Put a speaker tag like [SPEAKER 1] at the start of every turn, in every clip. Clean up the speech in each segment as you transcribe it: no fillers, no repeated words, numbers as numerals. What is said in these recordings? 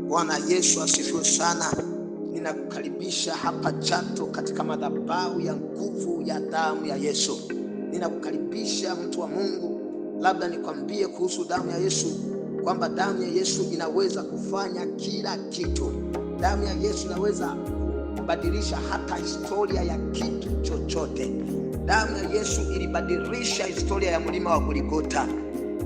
[SPEAKER 1] Bwana Yesu asifiwe sana. Ninakukaribisha hapa Chato katika madhabahu ya nguvu ya damu ya Yesu. Ninakukaribisha mtu wa Mungu, labda nikwambie kuhusu damu ya Yesu, kwamba damu ya Yesu inaweza kufanya kila kitu. Damu ya Yesu inaweza kubadilisha hata historia ya kitu chochote. Damu ya Yesu ilibadilisha historia ya mlima wa Golgotha.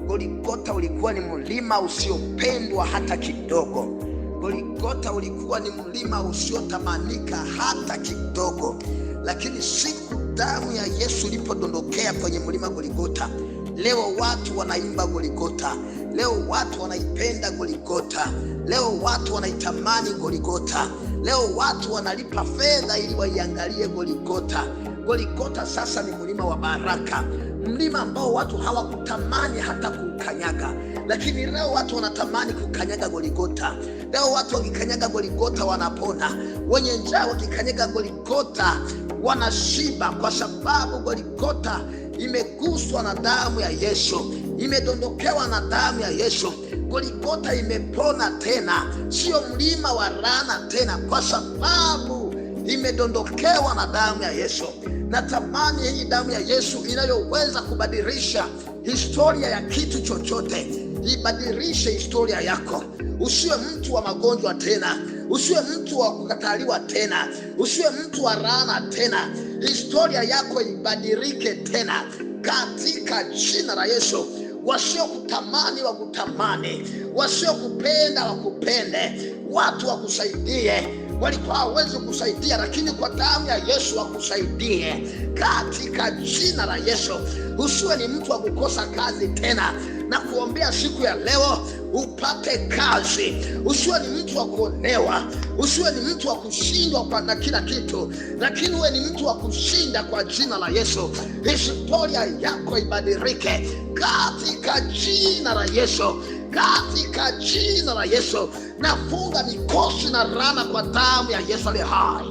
[SPEAKER 1] Golgotha ulikuwa ni mlima usiopendwa hata kidogo. Golgotha ulikuwa ni mlima usiotamanika hata kidogo. Lakini siku damu ya Yesu ilipodondokea kwenye mlima Golgotha, leo watu wanaimba Golgotha. Leo watu wanaipenda Golgotha. Leo watu wanaitamani Golgotha. Leo watu wanalipa fedha ili waiangalie Golgotha. Golgotha sasa ni mlima wa baraka, mlima ambao watu hawakutamani hata kukanyaga, lakini leo watu wanatamani kukanyaga Golgotha. Leo watu wakikanyaga Golgotha wanapona. Wenye njaa wakikanyaga Golgotha wanashiba, kwa sababu Golgotha imeguswa na damu ya Yesu, imedondokewa na damu ya Yesu. Golgotha imepona tena, sio mlima wa laana tena, kwa sababu imedondokewa na damu ya Yesu. Natamani hii damu ya Yesu inayoweza kubadilisha historia ya kitu chochote ibadilishe historia yako. Usiwe mtu wa magonjwa tena, usiwe mtu wa kukataliwa tena, usiwe mtu wa laana tena. Historia yako ibadilike tena katika jina la Yesu. Wasiokutamani wakutamani, wasiokupenda wakupende, watu wakusaidie. Walikuwa hawezi kusaidia, lakini kwa damu ya Yesu wakusaidie katika jina la Yesu. Usiwe ni mtu wa kukosa kazi tena, na kuombea siku ya leo upate kazi. Usiwe ni mtu wa kuonewa, usiwe ni mtu wa kushindwa kwa na kila kitu, lakini uwe ni mtu wa kushinda kwa jina la Yesu. Historia yako ibadilike katika jina la Yesu, katika jina la Yesu. Nafunga mikosi na laana kwa damu ya Yesu aliye hai.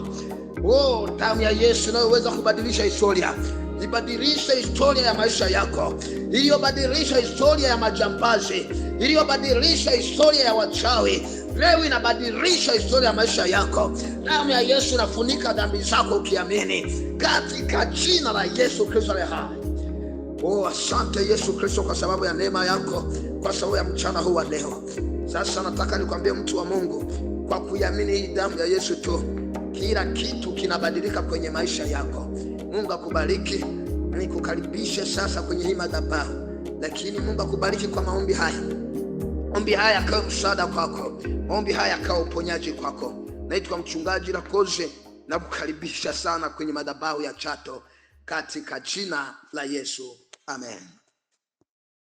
[SPEAKER 1] Damu ya Yesu inayoweza kubadilisha historia. Ibadilishe historia ya maisha yako, iliyobadilisha historia ya majambazi, iliyobadilisha historia ya wachawi. Leo inabadilisha historia ya maisha yako. Damu ya Yesu inafunika dhambi zako ukiamini katika jina la Yesu Kristo aliye hai. Asante Yesu Kristo kwa sababu ya neema yako, kwa sababu ya mchana huu wa leo. Sasa nataka nikwambie mtu wa Mungu, kwa kuamini hii damu ya Yesu tu, kila kitu kinabadilika kwenye maisha yako. Mungu akubariki. Nikukaribishe sasa kwenye hii madhabahu, lakini Mungu akubariki kwa maombi haya. Maombi haya yakawa msaada kwako, maombi haya yakawa uponyaji kwako. Naitwa mchungaji Rakoze, na kukaribisha sana kwenye madhabahu ya Chato katika jina la Yesu. Amen.